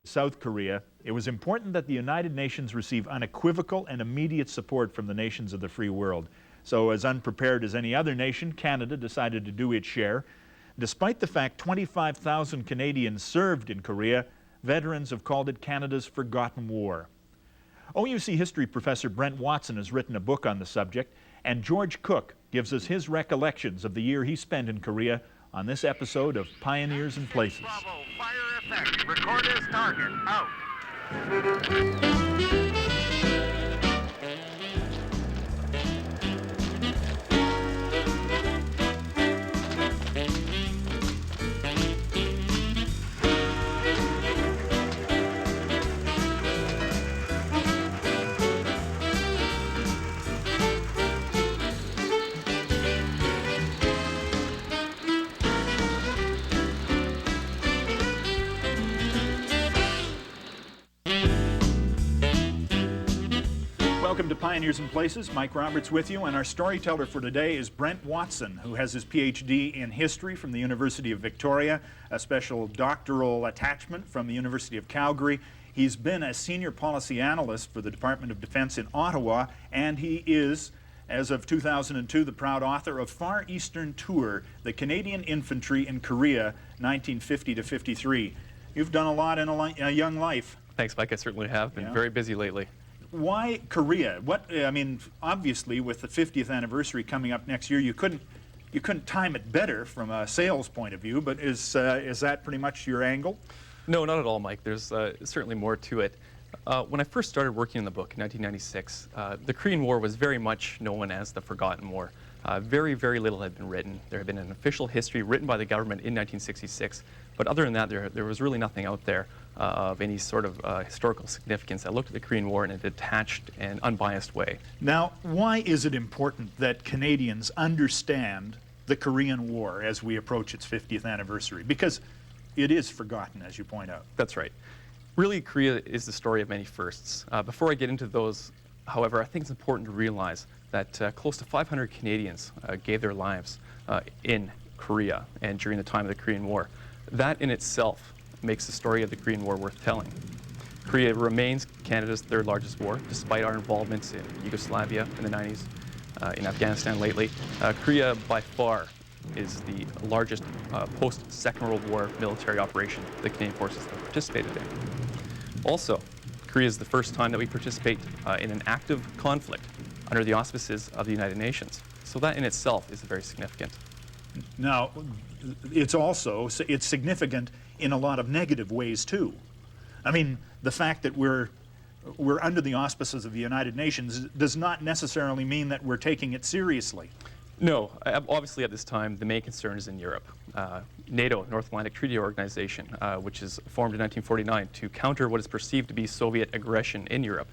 South Korea, it was important that the United Nations receive unequivocal and immediate support from the nations of the free world. So as unprepared as any other nation, Canada decided to do its share. Despite the fact 25,000 Canadians served in Korea, veterans have called it Canada's forgotten war. OUC history professor Brent Watson has written a book on the subject, and George Cook gives us his recollections of the year he spent in Korea on this episode of Pioneers and Places. Bravo, fire effect. Record as target. Out. Welcome to Pioneers and Places. Mike Roberts with you, and our storyteller for today is Brent Watson, who has his PhD in history from the University of Victoria, a special doctoral attachment from the University of Calgary. He's been a senior policy analyst for the Department of Defense in Ottawa, and he is, as of 2002, the proud author of Far Eastern Tour, the Canadian Infantry in Korea, 1950 to 53. You've done a lot in a young life. Thanks, Mike. I certainly have been very busy lately. Why Korea? I mean, obviously, with the 50th anniversary coming up next year, you couldn't time it better from a sales point of view. But is that pretty much your angle? No, not at all, Mike. There's certainly more to it. When I first started working on the book in 1996, the Korean War was very much known as the Forgotten War. Very, very little had been written. There had been an official history written by the government in 1966, but other than that, there was really nothing out there of any sort of historical significance that looked at the Korean War in a detached and unbiased way. Now, why is it important that Canadians understand the Korean War as we approach its 50th anniversary? Because it is forgotten, as you point out. That's right. Really, Korea is the story of many firsts. Before I get into those, however, I think it's important to realize that close to 500 Canadians gave their lives in Korea and during the time of the Korean War. That in itself makes the story of the Korean War worth telling. Korea remains Canada's third largest war, despite our involvements in Yugoslavia in the 90s, in Afghanistan lately. Korea, by far, is the largest post-Second World War military operation the Canadian forces have participated in. Also, Korea is the first time that we participate in an active conflict under the auspices of the United Nations. So that in itself is very significant. Now, it's significant in a lot of negative ways too. I mean, the fact that we're under the auspices of the United Nations does not necessarily mean that we're taking it seriously. No, obviously at this time the main concern is in Europe. NATO, North Atlantic Treaty Organization, which is formed in 1949 to counter what is perceived to be Soviet aggression in Europe.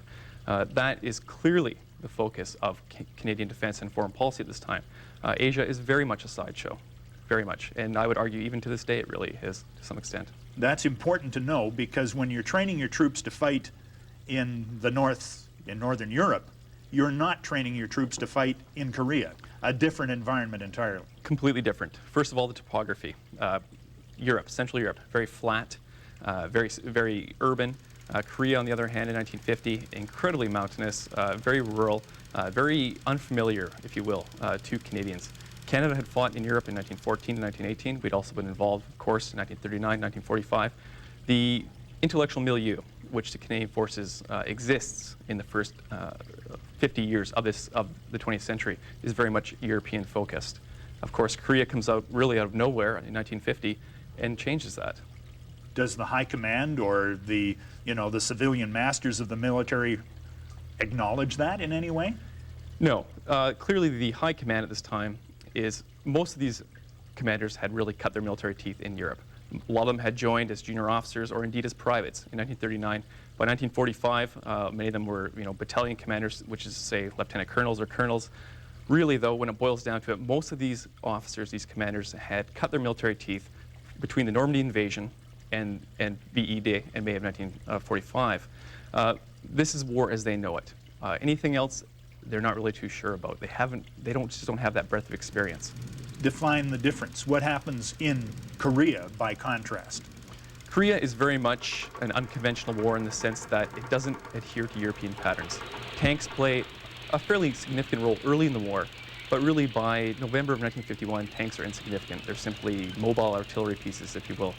That is clearly the focus of Canadian defense and foreign policy at this time. Asia is very much a sideshow, very much, and I would argue even to this day it really is to some extent. That's important to know, because when you're training your troops to fight in Northern Europe, you're not training your troops to fight in Korea, a different environment entirely. Completely different. First of all, the topography. Europe, Central Europe, very flat, very urban. Korea, on the other hand, in 1950, incredibly mountainous, very rural, very unfamiliar, if you will, to Canadians. Canada had fought in Europe in 1914 and 1918. We'd also been involved, of course, in 1939, 1945. The intellectual milieu, which the Canadian forces exists in the first 50 years of the 20th century, is very much European focused. Of course, Korea comes out really out of nowhere in 1950 and changes that. Does the high command or the civilian masters of the military acknowledge that in any way? No. Clearly, the high command at this time is most of these commanders had really cut their military teeth in Europe. A lot of them had joined as junior officers or indeed as privates in 1939. By 1945, many of them were battalion commanders, which is to say lieutenant colonels or colonels. Really, though, when it boils down to it, most of these officers, these commanders, had cut their military teeth between the Normandy invasion and VE Day in May of 1945. This is war as they know it. Anything else, they're not really too sure about. They just don't have that breadth of experience. Define the difference. What happens in Korea by contrast? Korea is very much an unconventional war in the sense that it doesn't adhere to European patterns. Tanks play a fairly significant role early in the war, but really by November of 1951, tanks are insignificant. They're simply mobile artillery pieces, if you will.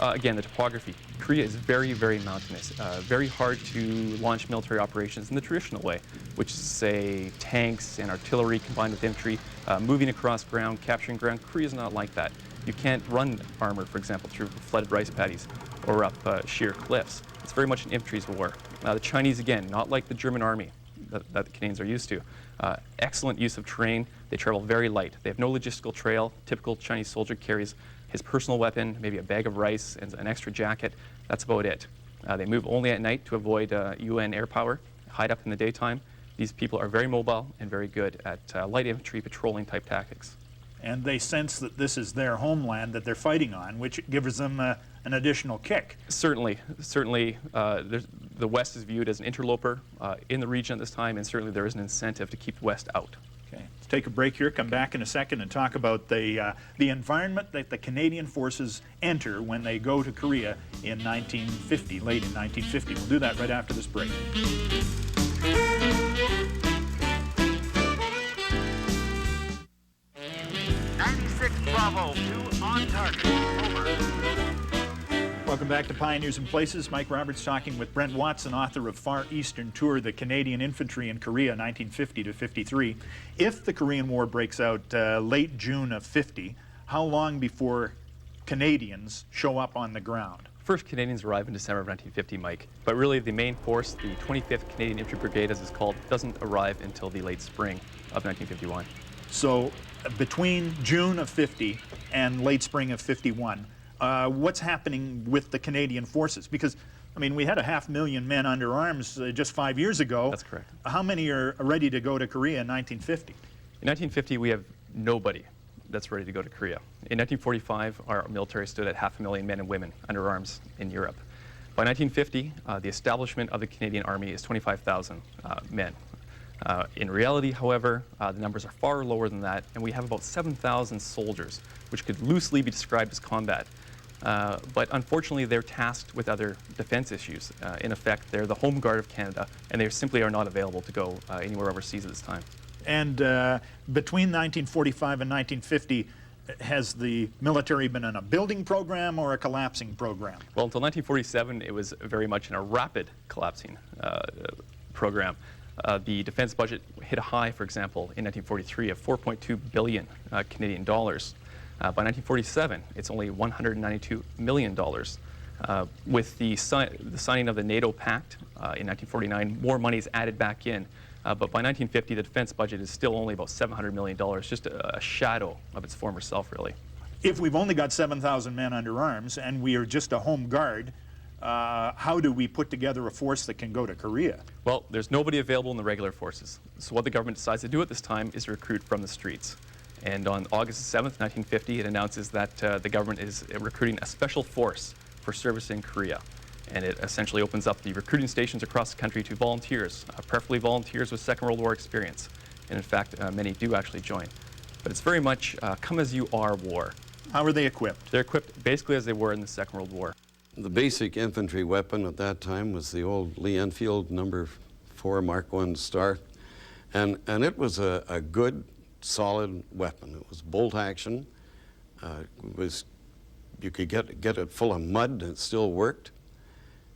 Again, the topography. Korea is very, very mountainous. Very hard to launch military operations in the traditional way, which is, say, tanks and artillery combined with infantry, moving across ground, capturing ground. Korea is not like that. You can't run armor, for example, through flooded rice paddies or up sheer cliffs. It's very much an infantry's war. The Chinese, again, not like the German army that the Canadians are used to. Excellent use of terrain. They travel very light. They have no logistical trail. Typical Chinese soldier carries his personal weapon, maybe a bag of rice and an extra jacket. That's about it. They move only at night to avoid UN air power, hide up in the daytime. These people are very mobile and very good at light infantry patrolling type tactics. And they sense that this is their homeland that they're fighting on, which gives them an additional kick. Certainly. The West is viewed as an interloper in the region at this time, and certainly there is an incentive to keep the West out. Okay, let's take a break here, come back in a second and talk about the environment that the Canadian forces enter when they go to Korea in 1950, late in 1950. We'll do that right after this break. 96 Bravo 2 on target. Over. Welcome back to Pioneers in Places. Mike Roberts talking with Brent Watson, author of Far Eastern Tour, the Canadian Infantry in Korea, 1950 to 53. If the Korean War breaks out late June of 50, how long before Canadians show up on the ground? First Canadians arrive in December of 1950, Mike, but really the main force, the 25th Canadian Infantry Brigade as it's called, doesn't arrive until the late spring of 1951. So between June of 50 and late spring of 51, what's happening with the Canadian forces? Because, I mean, we had 500,000 men under arms just 5 years ago. That's correct. How many are ready to go to Korea in 1950? In 1950, we have nobody that's ready to go to Korea. In 1945, our military stood at 500,000 men and women under arms in Europe. By 1950, the establishment of the Canadian Army is 25,000 men. In reality, however, the numbers are far lower than that, and we have about 7,000 soldiers, which could loosely be described as combat. But unfortunately, they're tasked with other defense issues. In effect, they're the home guard of Canada, and they simply are not available to go anywhere overseas at this time. And between 1945 and 1950, has the military been in a building program or a collapsing program? Well, until 1947, it was very much in a rapid collapsing program. The defense budget hit a high, for example, in 1943 of 4.2 billion Canadian dollars. By 1947, it's only $192 million. With the signing of the NATO Pact in 1949, more money is added back in. But by 1950, the defense budget is still only about $700 million, just a shadow of its former self, really. If we've only got 7,000 men under arms and we are just a home guard, how do we put together a force that can go to Korea? Well, there's nobody available in the regular forces. So what the government decides to do at this time is recruit from the streets. And on August 7th, 1950, it announces that the government is recruiting a special force for service in Korea. And it essentially opens up the recruiting stations across the country to volunteers, preferably volunteers with Second World War experience. And in fact, many do actually join. But it's very much come-as-you-are war. How are they equipped? They're equipped basically as they were in the Second World War. The basic infantry weapon at that time was the old Lee Enfield No. 4 Mark I Star. And it was a good, solid weapon. It was bolt action. You could get it full of mud and it still worked.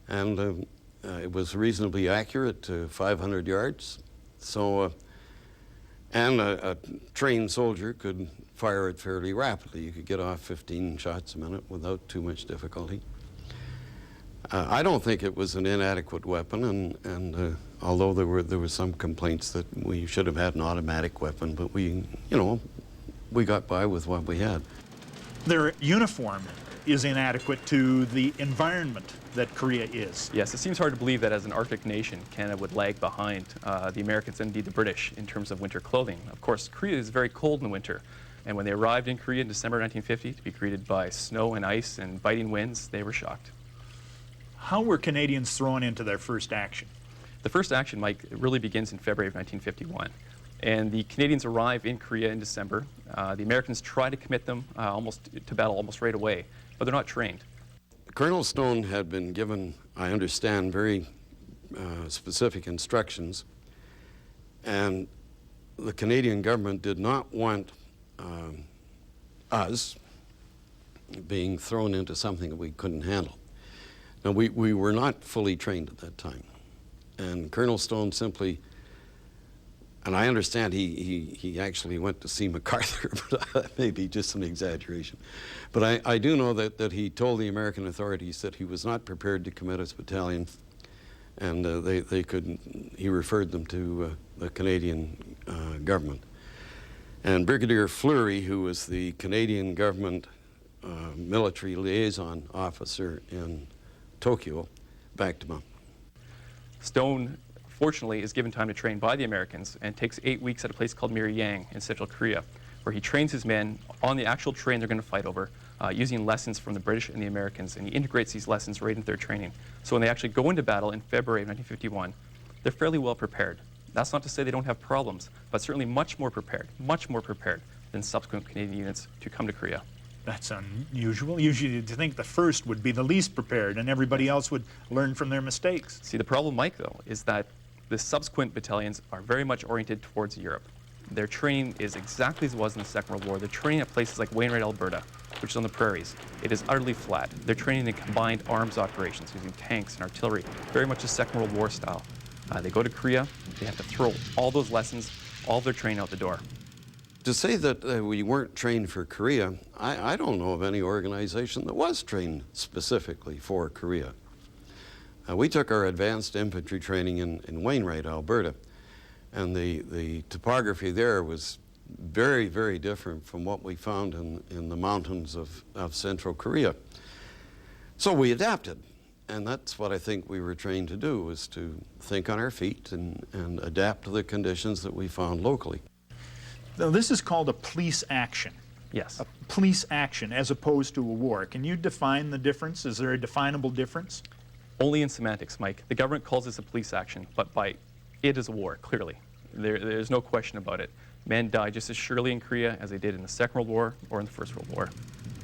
And it was reasonably accurate to 500 yards. So, and a trained soldier could fire it fairly rapidly. You could get off 15 shots a minute without too much difficulty. I don't think it was an inadequate weapon, and although there were some complaints that we should have had an automatic weapon, but we got by with what we had. Their uniform is inadequate to the environment that Korea is. Yes, it seems hard to believe that as an Arctic nation, Canada would lag behind the Americans and indeed the British in terms of winter clothing. Of course, Korea is very cold in the winter, and when they arrived in Korea in December 1950 to be greeted by snow and ice and biting winds, they were shocked. How were Canadians thrown into their first action? The first action, Mike, really begins in February of 1951. And the Canadians arrive in Korea in December. The Americans try to commit them to battle almost right away, but they're not trained. Colonel Stone had been given, I understand, very specific instructions, and the Canadian government did not want us being thrown into something that we couldn't handle. Now, we were not fully trained at that time, and Colonel Stone simply, and I understand he actually went to see MacArthur, but that may be just an exaggeration. But I do know that he told the American authorities that he was not prepared to commit his battalion, and he referred them to the Canadian government. And Brigadier Fleury, who was the Canadian government military liaison officer in Tokyo, backed him up. Stone, fortunately, is given time to train by the Americans and takes 8 weeks at a place called Miryang in Central Korea, where he trains his men on the actual terrain they're going to fight over, using lessons from the British and the Americans, and he integrates these lessons right into their training. So when they actually go into battle in February of 1951, they're fairly well prepared. That's not to say they don't have problems, but certainly much more prepared than subsequent Canadian units to come to Korea. That's unusual. Usually you'd think the first would be the least prepared and everybody else would learn from their mistakes. See, the problem, Mike, though, is that the subsequent battalions are very much oriented towards Europe. Their training is exactly as it was in the Second World War. They're training at places like Wainwright, Alberta, which is on the prairies. It is utterly flat. They're training in combined arms operations using tanks and artillery, very much a Second World War style. They go to Korea, they have to throw all those lessons, all their training out the door. To say that we weren't trained for Korea, I don't know of any organization that was trained specifically for Korea. We took our advanced infantry training in Wainwright, Alberta, and the topography there was very, very different from what we found in the mountains of Central Korea. So we adapted, and that's what I think we were trained to do, was to think on our feet and adapt to the conditions that we found locally. Now, this is called a police action. Yes. A police action as opposed to a war. Can you define the difference? Is there a definable difference? Only in semantics, Mike. The government calls this a police action, but by it is a war, clearly. There's no question about it. Men died just as surely in Korea as they did in the Second World War or in the First World War.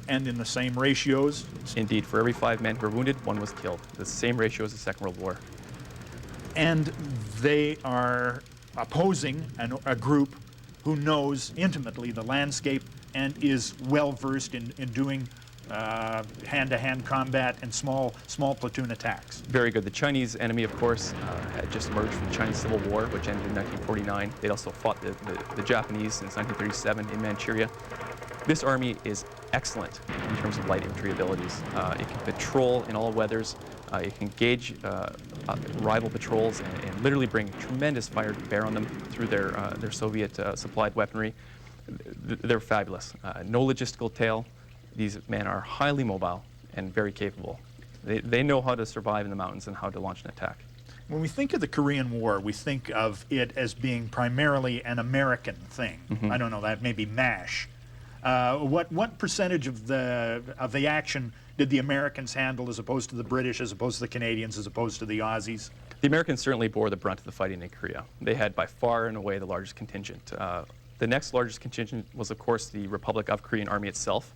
And in the same ratios? Indeed, for every 5 men who were wounded, 1 was killed. The same ratio as the Second World War. And they are opposing a group who knows intimately the landscape and is well versed in doing hand-to-hand combat and small platoon attacks. Very good. The Chinese enemy, of course, had just emerged from the Chinese Civil War, which ended in 1949. They'd also fought the Japanese since 1937 in Manchuria. This army is excellent in terms of light infantry abilities. It can patrol in all weathers. It can engage rival patrols and literally bring tremendous fire to bear on them through their Soviet-supplied weaponry. They're fabulous. No logistical tail. These men are highly mobile and very capable. They know how to survive in the mountains and how to launch an attack. When we think of the Korean War, we think of it as being primarily an American thing. Mm-hmm. I don't know, that may be MASH. What percentage of the action did the Americans handle as opposed to the British, as opposed to the Canadians, as opposed to the Aussies? The Americans certainly bore the brunt of the fighting in Korea. They had by far and away the largest contingent. The next largest contingent was, of course, the Republic of Korean Army itself,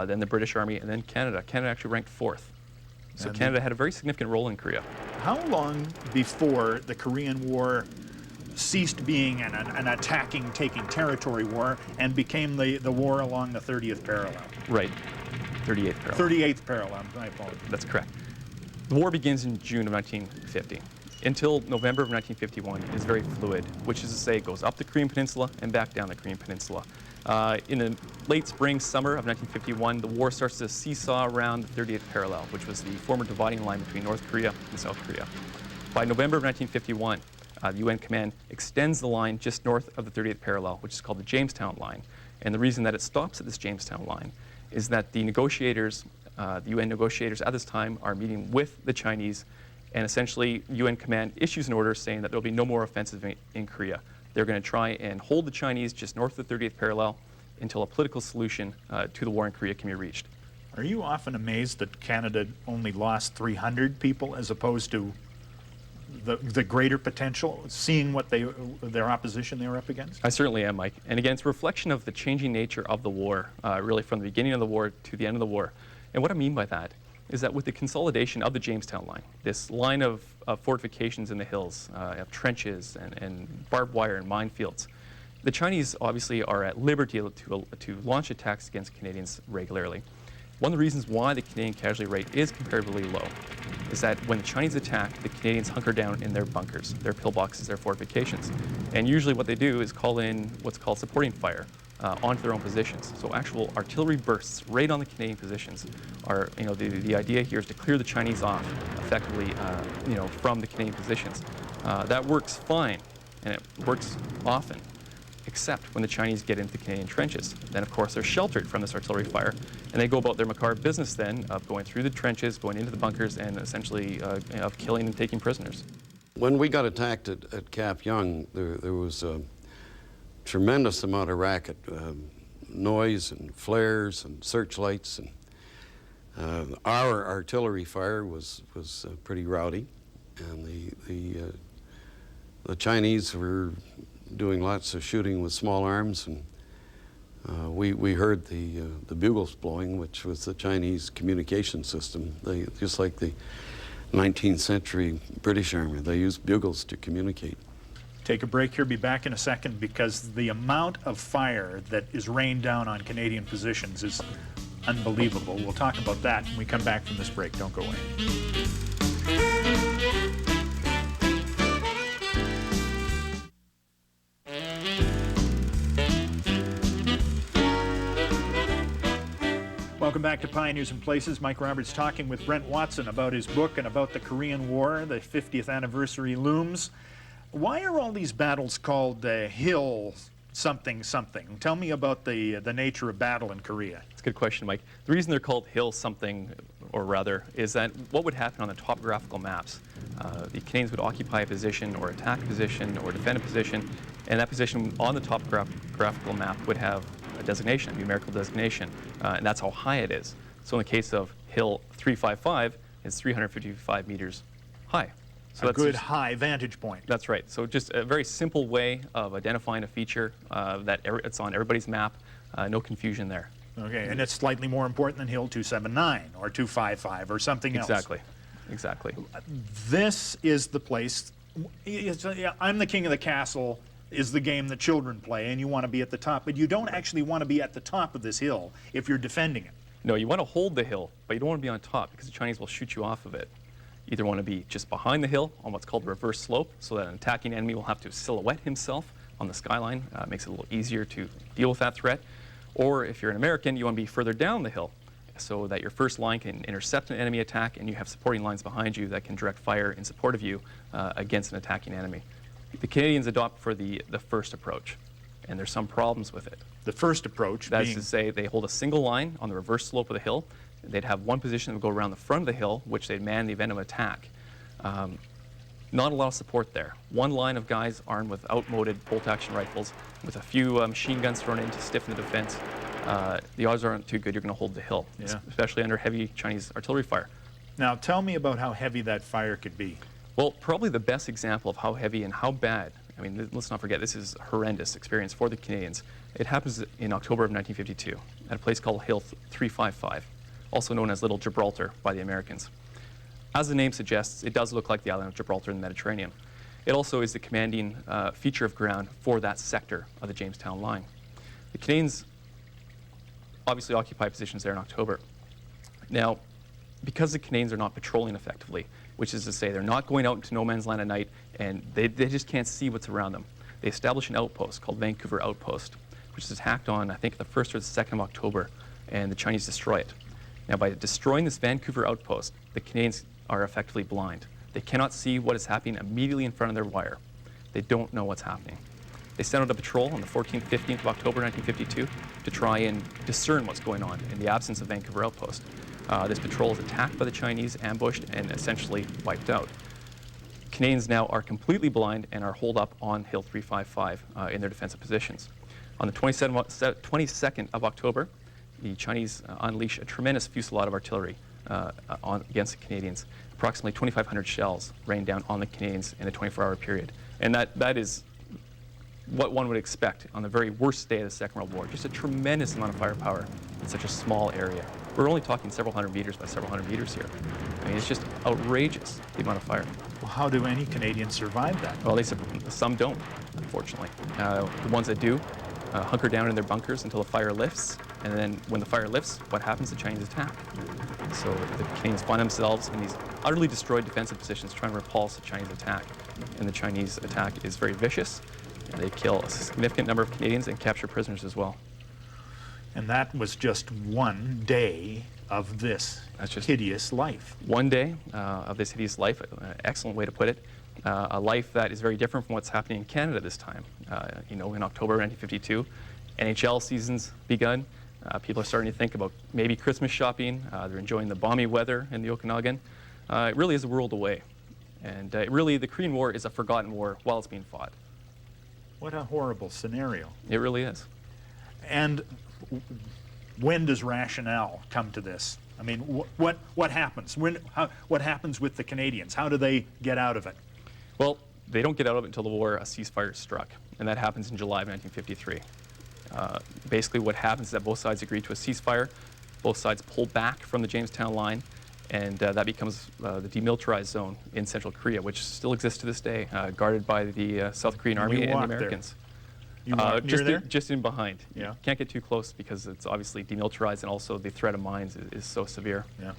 then the British Army, and then Canada. Canada actually ranked 4th. So Canada had a very significant role in Korea. How long before the Korean War ceased being an attacking, taking territory war and became the war along the 30th parallel? Right, 38th parallel. 38th parallel, I apologize. That's correct. The war begins in June of 1950. Until November of 1951 is very fluid, which is to say it goes up the Korean Peninsula and back down the Korean Peninsula. In the late spring, summer of 1951, the war starts to seesaw around the 30th parallel, which was the former dividing line between North Korea and South Korea. By November of 1951, the UN command extends the line just north of the 30th parallel, which is called the Jamestown line. And the reason that it stops at this Jamestown line is that the negotiators, the UN negotiators at this time, are meeting with the Chinese, and essentially UN command issues an order saying that there will be no more offensive in Korea. They're going to try and hold the Chinese just north of the 30th parallel until a political solution to the war in Korea can be reached. Are you often amazed that Canada only lost 300 people as opposed to the greater potential, seeing what their opposition they were up against? I certainly am, Mike. And again, it's a reflection of the changing nature of the war, really from the beginning of the war to the end of the war. And what I mean by that is that with the consolidation of the Jamestown line, this line of fortifications in the hills, of trenches and barbed wire and minefields, the Chinese obviously are at liberty to launch attacks against Canadians regularly. One of the reasons why the Canadian casualty rate is comparatively low is that when the Chinese attack, the Canadians hunker down in their bunkers, their pillboxes, their fortifications. And usually what they do is call in what's called supporting fire onto their own positions. So actual artillery bursts right on the Canadian positions are, the idea here is to clear the Chinese off effectively, from the Canadian positions. That works fine, and it works often, except when the Chinese get into the Canadian trenches. Then, of course, they're sheltered from this artillery fire, and they go about their macabre business then of going through the trenches, going into the bunkers, and essentially of killing and taking prisoners. When we got attacked at Cap Young, there was a tremendous amount of racket, noise and flares and searchlights, and our artillery fire was pretty rowdy, and the Chinese were doing lots of shooting with small arms, and we heard the bugles blowing, which was the Chinese communication system. They, just like the 19th century British Army, they used bugles to communicate. Take a break here, be back in a second, because the amount of fire that is rained down on Canadian positions is unbelievable. We'll talk about that when we come back from this break. Don't go away. Welcome back to Pioneers and Places. Mike Roberts talking with Brent Watson about his book and about the Korean War. The 50th anniversary looms. Why are all these battles called Hill something something? Tell me about the nature of battle in Korea. That's a good question, Mike. The reason they're called Hill something, or rather, is that what would happen on the topographical maps? The Canadians would occupy a position or attack a position or defend a position, and that position on the topographical map would have a designation, a numerical designation, and that's how high it is. So in the case of Hill 355, it's 355 meters high. So a good high vantage point. That's right. So just a very simple way of identifying a feature that it's on everybody's map. No confusion there. Okay, and it's slightly more important than Hill 279 or 255 or something else. Exactly. This is the place. I'm the king of the castle is the game that children play, and you want to be at the top, but you don't actually want to be at the top of this hill if you're defending it. No, you want to hold the hill, but you don't want to be on top because the Chinese will shoot you off of it. You either want to be just behind the hill on what's called the reverse slope, so that an attacking enemy will have to silhouette himself on the skyline. Makes it a little easier to deal with that threat. Or if you're an American, you want to be further down the hill so that your first line can intercept an enemy attack and you have supporting lines behind you that can direct fire in support of you against an attacking enemy. The Canadians adopt for the first approach, and there's some problems with it. The first approach That is to say, they hold a single line on the reverse slope of the hill. They'd have one position that would go around the front of the hill, which they'd man in the event of attack. Not a lot of support there. One line of guys armed with outmoded bolt-action rifles, with a few machine guns thrown in to stiffen the defense. The odds aren't too good you're going to hold the hill, especially under heavy Chinese artillery fire. Now, tell me about how heavy that fire could be. Well, probably the best example of how heavy and how bad, I mean, let's not forget, this is a horrendous experience for the Canadians. It happens in October of 1952 at a place called Hill 355, also known as Little Gibraltar by the Americans. As the name suggests, it does look like the island of Gibraltar in the Mediterranean. It also is the commanding feature of ground for that sector of the Jamestown line. The Canadians obviously occupy positions there in October. Now, because the Canadians are not patrolling effectively, which is to say they're not going out into no man's land at night and they just can't see what's around them, they establish an outpost called Vancouver Outpost, which is hacked on, I think, the 1st or the 2nd of October, and the Chinese destroy it. Now, by destroying this Vancouver outpost, the Canadians are effectively blind. They cannot see what is happening immediately in front of their wire. They don't know what's happening. They sent out a patrol on the 14th, 15th of October 1952 to try and discern what's going on in the absence of Vancouver Outpost. This patrol is attacked by the Chinese, ambushed, and essentially wiped out. Canadians now are completely blind and are holed up on Hill 355 in their defensive positions. On the 22nd of October, the Chinese unleash a tremendous fusillade of artillery against the Canadians. Approximately 2,500 shells rain down on the Canadians in a 24-hour period. And that is what one would expect on the very worst day of the Second World War. Just a tremendous amount of firepower in such a small area. We're only talking several hundred meters by several hundred meters here. I mean, it's just outrageous, the amount of fire. Well, how do any Canadians survive that? Well, some don't, unfortunately. The ones that do hunker down in their bunkers until the fire lifts, and then when the fire lifts, what happens? The Chinese attack. So the Canadians find themselves in these utterly destroyed defensive positions trying to repulse the Chinese attack. And the Chinese attack is very vicious, and they kill a significant number of Canadians and capture prisoners as well. And that was just one day of this hideous life. One day of this hideous life, excellent way to put it. A life that is very different from what's happening in Canada this time. You know, in October 1952, NHL season's begun. People are starting to think about maybe Christmas shopping. They're enjoying the balmy weather in the Okanagan. It really is a world away. And really, the Korean War is a forgotten war while it's being fought. What a horrible scenario. It really is. And when does rationale come to this? I mean, what happens? What happens with the Canadians? How do they get out of it? Well, they don't get out of it until the war, a ceasefire is struck, and that happens in July of 1953. Basically, what happens is that both sides agree to a ceasefire, both sides pull back from the Jamestown line, and that becomes the demilitarized zone in Central Korea, which still exists to this day, guarded by the South Korean Army and the Americans. You walk near there? Just in behind. Yeah. You can't get too close because it's obviously demilitarized, and also the threat of mines is so severe. Yeah.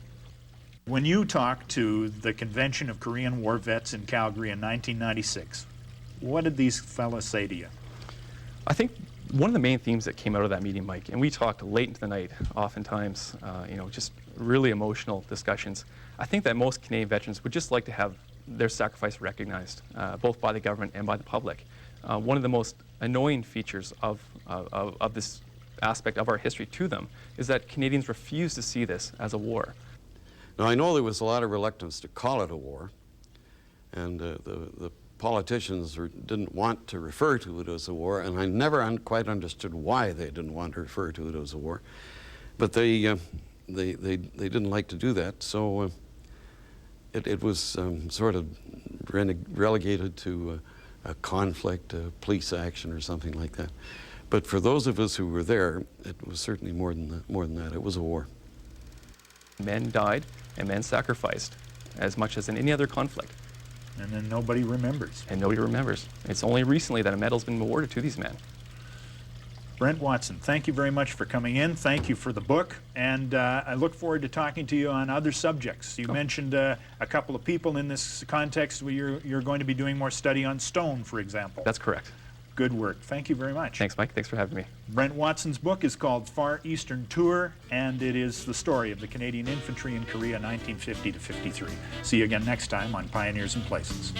When you talked to the Convention of Korean War Vets in Calgary in 1996, what did these fellas say to you? I think one of the main themes that came out of that meeting, Mike, and we talked late into the night, oftentimes, you know, just really emotional discussions. I think that most Canadian veterans would just like to have their sacrifice recognized, both by the government and by the public. One of the most annoying features of this aspect of our history to them is that Canadians refuse to see this as a war. Now, I know there was a lot of reluctance to call it a war, and the politicians didn't want to refer to it as a war, and I never quite understood why they didn't want to refer to it as a war. But they didn't like to do that, so it was sort of relegated to a conflict, a police action, or something like that. But for those of us who were there, it was certainly more than that. It was a war. Men died and men sacrificed as much as in any other conflict. And then nobody remembers. And nobody remembers. It's only recently that a medal's been awarded to these men. Brent Watson, thank you very much for coming in. Thank you for the book, and I look forward to talking to you on other subjects. You mentioned a couple of people in this context where you're going to be doing more study on stone, for example. That's correct. Good work. Thank you very much. Thanks, Mike. Thanks for having me. Brent Watson's book is called Far Eastern Tour, and it is the story of the Canadian infantry in Korea 1950 to 53. See you again next time on Pioneers and Places.